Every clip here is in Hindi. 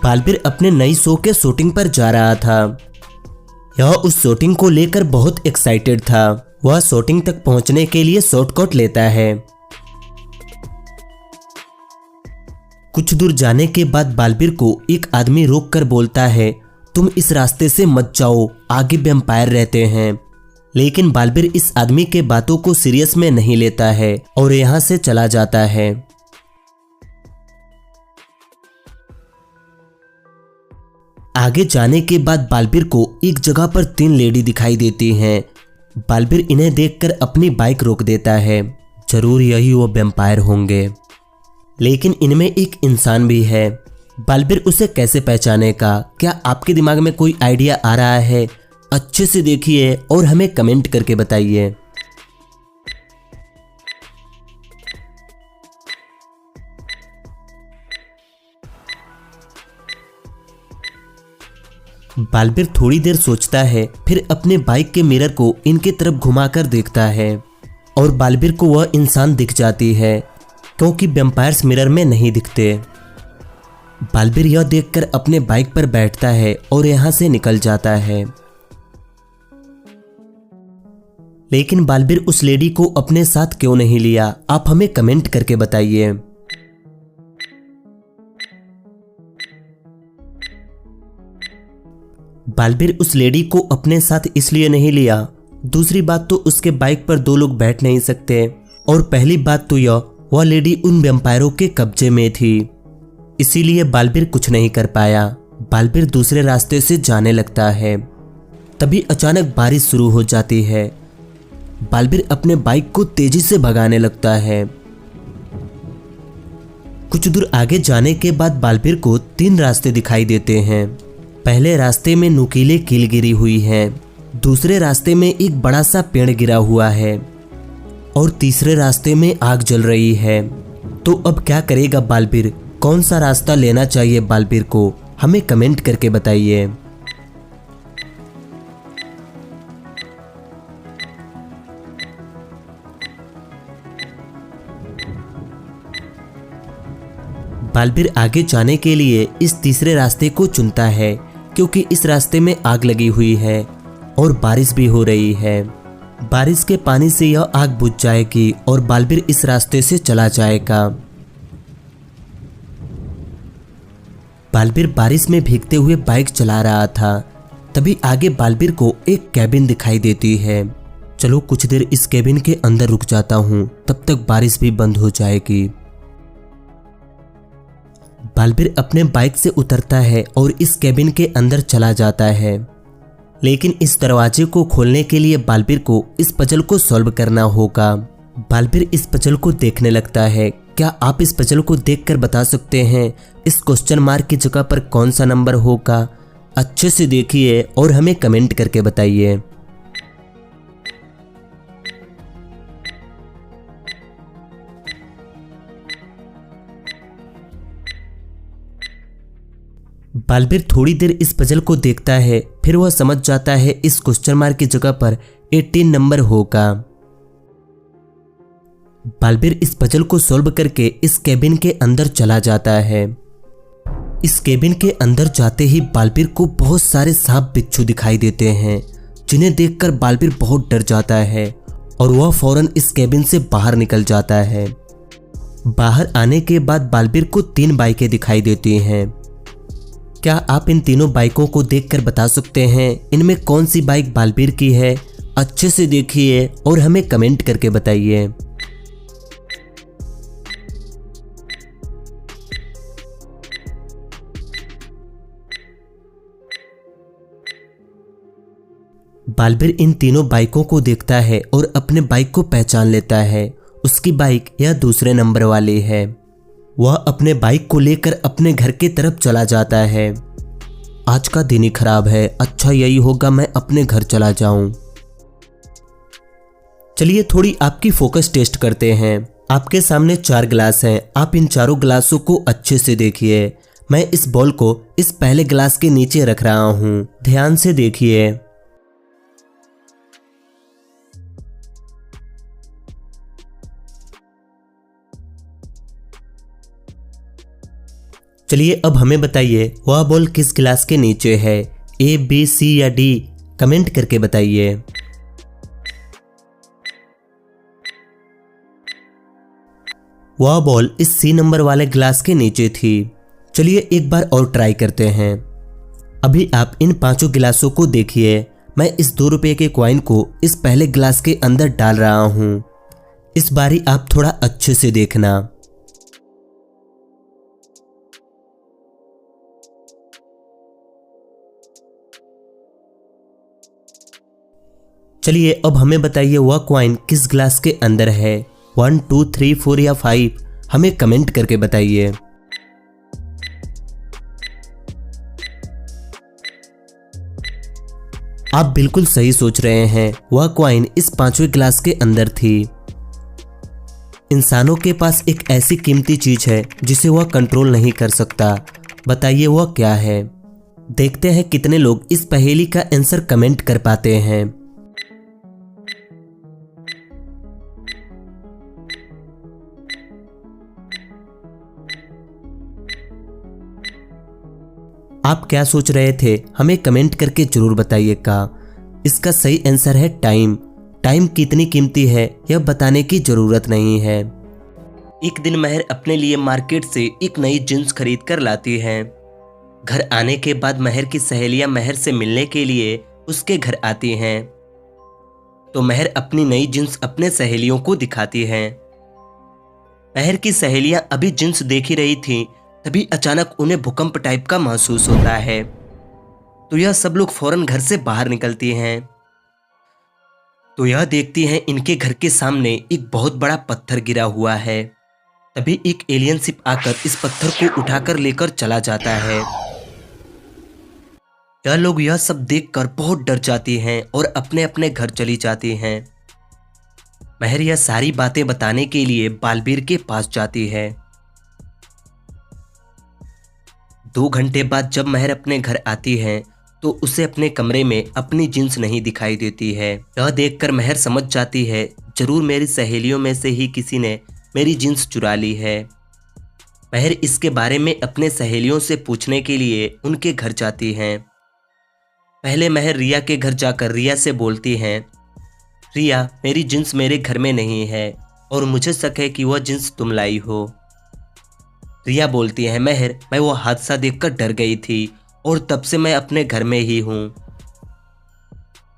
बालबीर अपने नई शो के शूटिंग पर जा रहा था। यह उस शूटिंग को लेकर बहुत एक्साइटेड था। वह शूटिंग तक पहुंचने के लिए शॉर्टकट लेता है। कुछ दूर जाने के बाद बालबीर को एक आदमी रोक कर बोलता है, तुम इस रास्ते से मत जाओ, आगे वैम्पायर रहते हैं। लेकिन बालबीर इस आदमी के बातों को सीरियस में नहीं लेता है और यहाँ से चला जाता है। आगे जाने के बाद बालबीर को एक जगह पर 3 लेडी दिखाई देती हैं। बालबीर इन्हें देखकर अपनी बाइक रोक देता है। जरूर यही वो वैम्पायर होंगे। लेकिन इनमें एक इंसान भी है। बालबीर उसे कैसे पहचानेगा? क्या आपके दिमाग में कोई आइडिया आ रहा है? अच्छे से देखिए और हमें कमेंट करके बताइए। बालबीर थोड़ी देर सोचता है, फिर अपने बाइक के मिरर को इनके तरफ घुमाकर देखता है और बालबीर को वह इंसान दिख जाती है, क्योंकि वैम्पायर्स मिरर में नहीं दिखते। बालबीर यह देखकर अपने बाइक पर बैठता है और यहां से निकल जाता है। लेकिन बालबीर उस लेडी को अपने साथ क्यों नहीं लिया? आप हमें कमेंट करके बताइए। बालबीर उस लेडी को अपने साथ इसलिए नहीं लिया। दूसरी बात तो उसके बाइक पर 2 लोग बैठ नहीं सकते, और पहली बात तो वह लेडी उन वैम्पायरों के कब्जे में थी। इसीलिए बालबीर कुछ नहीं कर पाया। बालबीर दूसरे रास्ते से जाने लगता है। तभी अचानक बारिश शुरू हो जाती है। बालबीर अपने बाइक को तेजी से भगाने लगता है। कुछ दूर आगे जाने के बाद बालबीर को 3 रास्ते दिखाई देते हैं। पहले रास्ते में नुकीले कील गिरी हुई है, दूसरे रास्ते में एक बड़ा सा पेड़ गिरा हुआ है और तीसरे रास्ते में आग जल रही है। तो अब क्या करेगा बालबीर? कौन सा रास्ता लेना चाहिए बालबीर को? हमें कमेंट करके बताइए। बालबीर आगे जाने के लिए इस तीसरे रास्ते को चुनता है, क्योंकि इस रास्ते में आग लगी हुई है और बारिश भी हो रही है। बारिश के पानी से यह आग बुझ जाएगी और बालबीर इस रास्ते से चला जाएगा। बालबीर बारिश में भीगते हुए बाइक चला रहा था। तभी आगे बालबीर को एक कैबिन दिखाई देती है। चलो कुछ देर इस कैबिन के अंदर रुक जाता हूँ, तब तक बारिश भी बंद हो जाएगी। बालबीर अपने बाइक से उतरता है और इस कैबिन के अंदर चला जाता है। लेकिन इस दरवाजे को खोलने के लिए बालबीर को इस पजल को सॉल्व करना होगा। बालबीर इस पजल को देखने लगता है। क्या आप इस पजल को देखकर बता सकते हैं इस क्वेश्चन मार्क की जगह पर कौन सा नंबर होगा? अच्छे से देखिए और हमें कमेंट करके बताइए। बालबीर थोड़ी देर इस पजल को देखता है, फिर वह समझ जाता है इस क्वेश्चन मार्क की जगह पर 18 नंबर होगा। बालबीर इस पजल को सॉल्व करके इस कैबिन के अंदर चला जाता है। इस कैबिन के अंदर जाते ही बालबीर को बहुत सारे सांप बिच्छू दिखाई देते हैं, जिन्हें देखकर बालबीर बहुत डर जाता है और वह फौरन इस कैबिन से बाहर निकल जाता है। बाहर आने के बाद बालबीर को 3 बाइकें दिखाई देती हैं। क्या आप इन तीनों बाइकों को देखकर बता सकते हैं इनमें कौन सी बाइक बालबीर की है? अच्छे से देखिए और हमें कमेंट करके बताइए। बालबीर इन तीनों बाइकों को देखता है और अपने बाइक को पहचान लेता है। उसकी बाइक यह दूसरे नंबर वाली है। वह अपने बाइक को लेकर अपने घर की तरफ चला जाता है। आज का दिन ही खराब है, अच्छा यही होगा मैं अपने घर चला जाऊं। चलिए थोड़ी आपकी फोकस टेस्ट करते हैं। आपके सामने 4 गिलास हैं। आप इन चारों गिलासों को अच्छे से देखिए। मैं इस बॉल को इस पहले गिलास के नीचे रख रहा हूं, ध्यान से देखिए। चलिए अब हमें बताइए वह बॉल किस गिलास के नीचे है, ए, बी, सी या डी? कमेंट करके बताइए। वह बॉल इस सी नंबर वाले गिलास के नीचे थी। चलिए एक बार और ट्राई करते हैं। अभी आप इन पांचों गिलासों को देखिए। मैं इस 2 रुपए के कॉइन को इस पहले गिलास के अंदर डाल रहा हूं। इस बारी आप थोड़ा अच्छे से देखना। चलिए अब हमें बताइए वह कॉइन किस गिलास के अंदर है, 1, 2, 3, 4 या 5? हमें कमेंट करके बताइए। आप बिल्कुल सही सोच रहे हैं, वह कॉइन इस 5वें गिलास के अंदर थी। इंसानों के पास एक ऐसी कीमती चीज है जिसे वह कंट्रोल नहीं कर सकता। बताइए वह क्या है? देखते हैं कितने लोग इस पहेली का आंसर कमेंट कर पाते हैं। आप क्या सोच रहे थे? हमें कमेंट करके जरूर बताइएगा। इसका सही आंसर है टाइम। टाइम कितनी कीमती है यह बताने की जरूरत नहीं है। एक दिन महर अपने लिए मार्केट से एक नई जींस खरीद कर लाती है। घर आने के बाद महर की सहेलियां महर से मिलने के लिए उसके घर आती हैं। तो महर अपनी नई जींस अपने सहेलियों को दिखाती है। महर की सहेलियां अभी जींस देख ही रही थी, तभी अचानक उन्हें भूकंप टाइप का महसूस होता है। तो यह सब लोग फौरन घर से बाहर निकलती हैं। तो यह देखती हैं इनके घर के सामने एक बहुत बड़ा पत्थर गिरा हुआ है। तभी एक एलियन शिप आकर इस पत्थर को उठाकर लेकर चला जाता है। यह लोग यह सब देखकर बहुत डर जाती हैं और अपने अपने घर चली जाती हैं। महर यह सारी बातें बताने के लिए बालबीर के पास जाती है। 2 घंटे बाद जब महर अपने घर आती है तो उसे अपने कमरे में अपनी जींस नहीं दिखाई देती है। यह देखकर महर समझ जाती है जरूर मेरी सहेलियों में से ही किसी ने मेरी जींस चुरा ली है। महर इसके बारे में अपने सहेलियों से पूछने के लिए उनके घर जाती हैं। पहले महर रिया के घर जाकर रिया से बोलती हैं, रिया मेरी जींस मेरे घर में नहीं है और मुझे शक है कि वह जींस तुम लाई हो। रिया बोलती है, महर मैं वो हादसा देखकर डर गई थी और तब से मैं अपने घर में ही हूँ।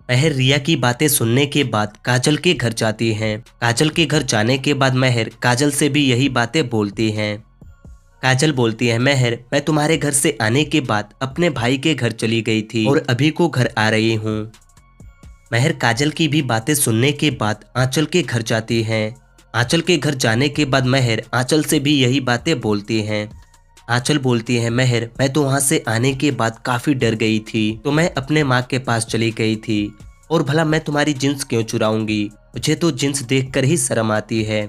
महर रिया की बातें सुनने के बाद काजल के घर जाती हैं। काजल के घर जाने के बाद महर काजल से भी यही बातें बोलती हैं। काजल बोलती है, महर मैं तुम्हारे घर से आने के बाद अपने भाई के घर चली गई थी और अभी को घर आ रही हूँ। महर काजल की भी बातें सुनने के बाद आंचल के घर जाती हैं। आंचल के घर जाने के बाद महर आंचल से भी यही बातें बोलती हैं। आंचल बोलती है, महर मैं तो वहां से आने के बाद काफी डर गई थी, तो मैं अपने माँ के पास चली गई थी और भला मैं तुम्हारी जींस क्यों चुराऊंगी, मुझे तो जींस देखकर ही शर्म आती है।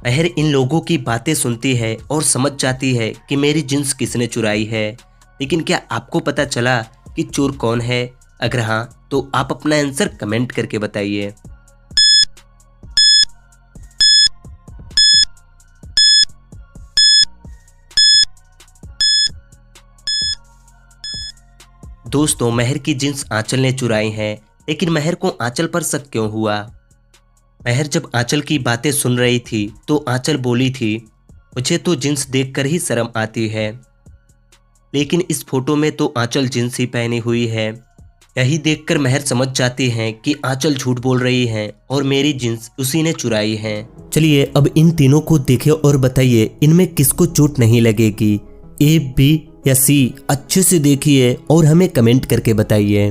महर इन लोगों की बातें सुनती है और समझ जाती है कि मेरी जींस किसने चुराई है। लेकिन क्या आपको पता चला कि चोर कौन है? अगर हाँ तो आप अपना आंसर कमेंट करके बताइए। दोस्तों महर की जींस आंचल ने चुराई है, लेकिन महर को आंचल पर शक क्यों हुआ? महर जब आंचल की बातें सुन रही थी तो आंचल बोली थी, मुझे तो जींस देखकर ही शर्म आती है, लेकिन इस फोटो में तो आंचल जींस ही पहनी हुई है। यही देखकर महर समझ जाती हैं कि आंचल झूठ बोल रही है और मेरी जींस उसी ने चुराई है। चलिए अब इन तीनों को देखिए और बताइए इनमें किसको चोट नहीं लगेगी, ए, बी या सी? अच्छे से देखिए और हमें कमेंट करके बताइए।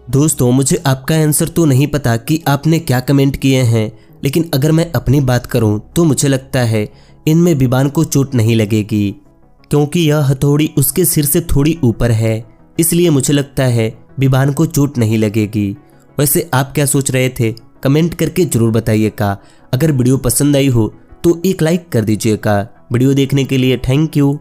दोस्तों मुझे आपका आंसर तो नहीं पता कि आपने क्या कमेंट किए हैं, लेकिन अगर मैं अपनी बात करूं तो मुझे लगता है इनमें विबान को चोट नहीं लगेगी, क्योंकि यह हथौड़ी उसके सिर से थोड़ी ऊपर है, इसलिए मुझे लगता है विबान को चोट नहीं लगेगी। वैसे आप क्या सोच रहे थे? कमेंट करके जरूर बताइएगा। अगर वीडियो पसंद आई हो तो एक लाइक कर दीजिएगा। वीडियो देखने के लिए थैंक यू।